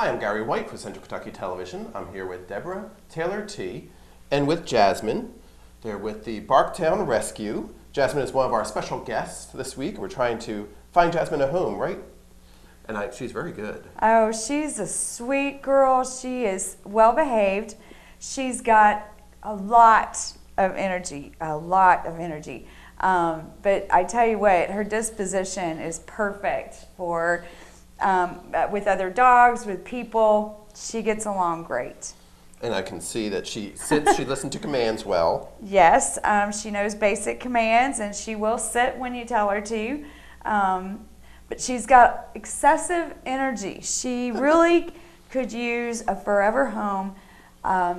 Hi, I'm Gary White for Central Kentucky Television. I'm here with Deborah Taylor T. and with Jasmine. They're with the Barktown Rescue. Jasmine is one of our special guests this week. We're trying to find Jasmine a home, right? And she's very good. Oh, she's a sweet girl. She is well behaved. She's got a lot of energy, But I tell you what, her disposition is perfect for with other dogs, with people. She gets along great. And I can see that she sits, she listens to commands well. Yes, she knows basic commands, and she will sit when you tell her to. But she's got excessive energy. She really could use a forever home,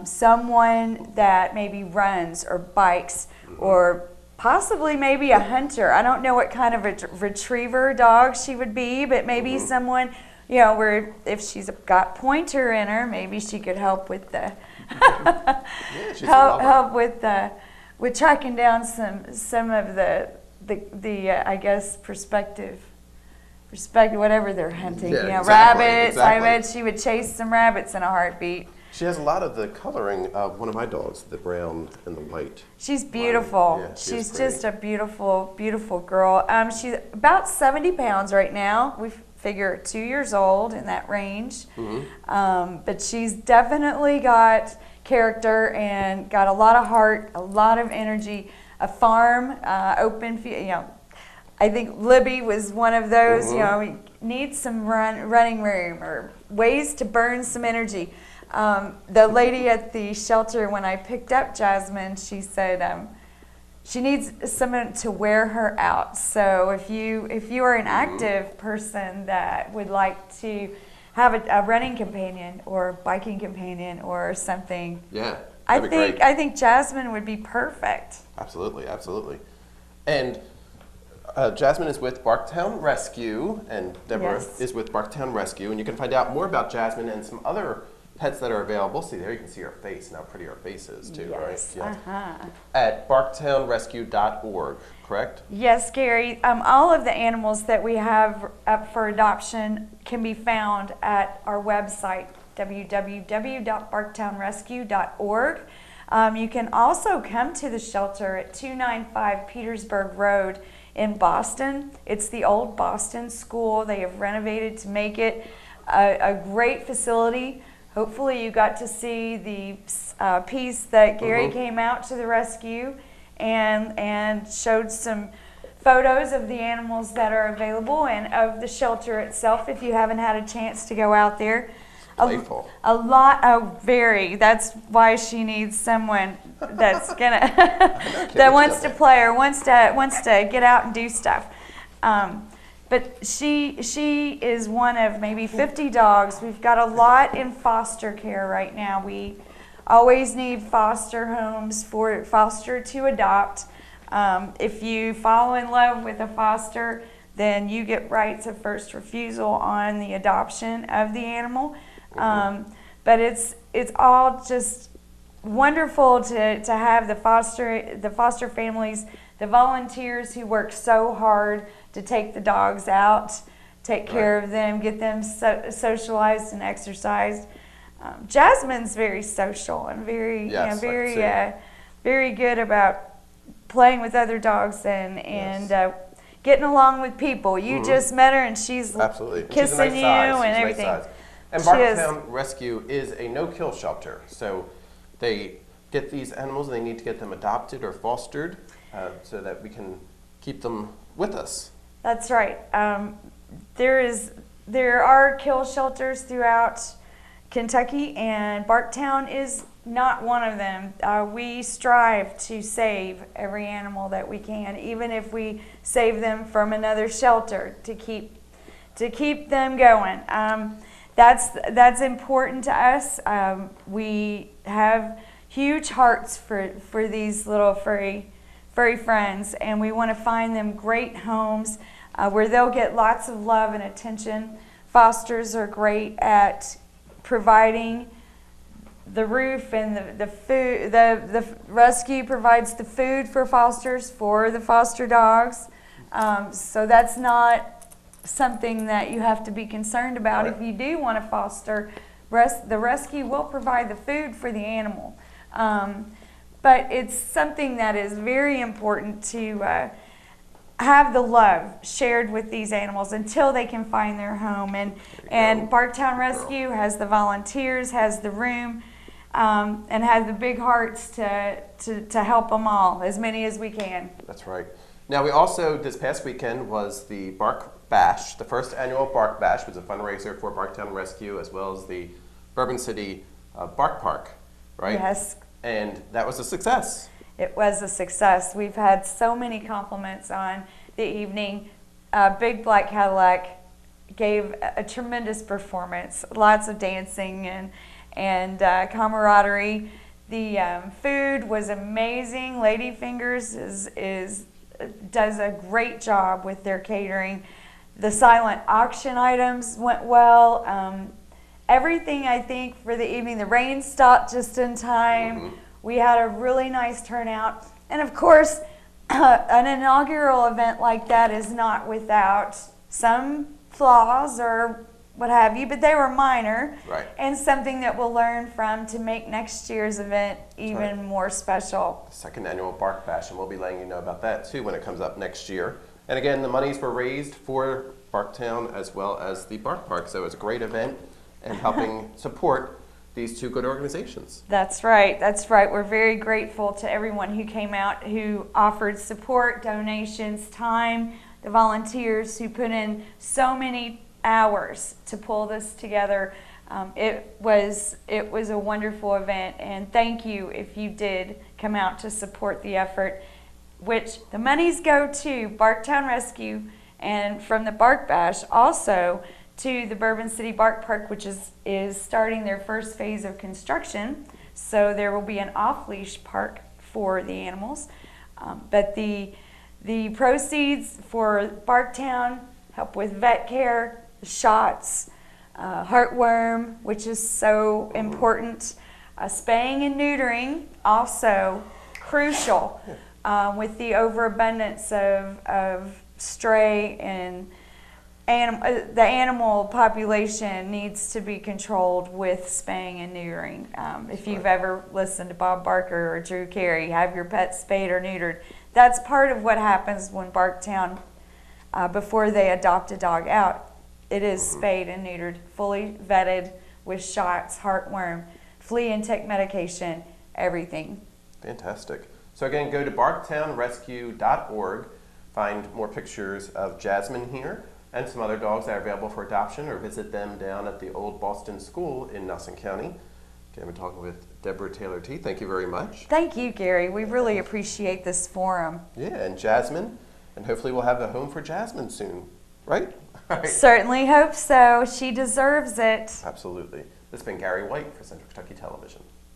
someone that maybe runs or bikes or possibly maybe a hunter. I don't know what kind of a retriever dog she would be, but maybe someone, you know, where if she's got pointer in her, maybe she could help with the help with tracking down some of the I guess respect whatever they're hunting. Yeah, you know, exactly, rabbits. exactly. I bet she would chase some rabbits in a heartbeat. She has a lot of the coloring of one of my dogs, the brown and the white. She's beautiful. Yeah, she's just a beautiful, beautiful girl. She's about 70 pounds right now. We figure 2 years old, in that range. But she's definitely got character and got a lot of heart, a lot of energy. A farm, open, you know. I think Libby was one of those. You know, we need some running room or ways to burn some energy. The lady at the shelter, when I picked up Jasmine, she said she needs someone to wear her out. So if you are an active person that would like to have a running companion or biking companion or something, Yeah, I that'd be great. think Jasmine would be perfect. Absolutely, absolutely. And Jasmine is with Barktown Rescue, and Deborah is with Barktown Rescue, and you can find out more about Jasmine and some other pets that are available. See, there you can see her face and how pretty her face is too, right? Yeah. At barktownrescue.org, correct? Yes, Gary. All of the animals that we have up for adoption can be found at our website, www.barktownrescue.org. You can also come to the shelter at 295 Petersburg Road in Boston. It's the old Boston School. They have renovated to make it a great facility. Hopefully you got to see the piece that Gary came out to the rescue and showed some photos of the animals that are available and of the shelter itself if you haven't had a chance to go out there. Playful. Very. That's why she needs someone that's gonna that wants to play or wants to get out and do stuff. But she is one of maybe 50 dogs. We've got a lot in foster care right now. We always need foster homes for foster to adopt. If you fall in love with a foster, then you get rights of first refusal on the adoption of the animal. But it's all just wonderful to have the foster families, the volunteers who work so hard to take the dogs out, take care of them, get them socialized and exercised. Jasmine's very social and very very good about playing with other dogs and getting along with people. You just met her and she's kissing you and everything. Nice. And Barktown Rescue is a no-kill shelter, so they get these animals and they need to get them adopted or fostered so that we can keep them with us. That's right. There are kill shelters throughout Kentucky, and Barktown is not one of them. We strive to save every animal that we can, even if we save them from another shelter to keep them going. That's important to us. We have huge hearts for these little furry friends, and we want to find them great homes where they'll get lots of love and attention. Fosters are great at providing the roof and the food. The rescue provides the food for fosters, for the foster dogs. So that's not something that you have to be concerned about if you do want to foster. The rescue will provide the food for the animal. But it's something that is very important to have the love shared with these animals until they can find their home. And Barktown Rescue has the volunteers, has the room, and has the big hearts to help them all, as many as we can. That's right. Now, we also, this past weekend was the Bark Bash. The first annual Bark Bash was a fundraiser for Barktown Rescue as well as the Bourbon City Bark Park, right? Yes. And that was a success. It was a success. We've had so many compliments on the evening. Big Black Cadillac gave a tremendous performance, lots of dancing and camaraderie. The food was amazing. Lady Fingers does a great job with their catering. The silent auction items went well. Everything, I think, for the evening. The rain stopped just in time. Mm-hmm. We had a really nice turnout. And of course, an inaugural event like that is not without some flaws or what have you, but they were minor. Right. And something that we'll learn from to make next year's event even more special. Second annual Bark Bash, and we'll be letting you know about that too when it comes up next year. And again, the monies were raised for Barktown as well as the Bark Park, so it was a great event and helping support these two good organizations. That's right. That's right. We're very grateful to everyone who came out, who offered support, donations, time, the volunteers who put in so many hours to pull this together. It was a wonderful event, and thank you if you did come out to support the effort, which the monies go to Barktown Rescue, and from the Bark Bash also to the Bourbon City Bark Park, which is starting their first phase of construction. So there will be an off-leash park for the animals. But the proceeds for Barktown help with vet care, shots, heartworm, which is so important, spaying and neutering, also crucial with the overabundance of stray and the animal population needs to be controlled with spaying and neutering. If you've ever listened to Bob Barker or Drew Carey, have your pet spayed or neutered. That's part of what happens when Barktown, before they adopt a dog out, it is spayed and neutered, fully vetted with shots, heartworm, flea and tick medication, everything. Fantastic. So again, go to barktownrescue.org, find more pictures of Jasmine here and some other dogs that are available for adoption, or visit them down at the Old Boston School in Nelson County. Again, we're talking with Deborah Taylor T. Thank you very much. Thank you, Gary. We really appreciate this forum. Yeah, and Jasmine, and hopefully we'll have a home for Jasmine soon, right? Right. Certainly hope so. She deserves it. Absolutely. This has been Gary White for Central Kentucky Television.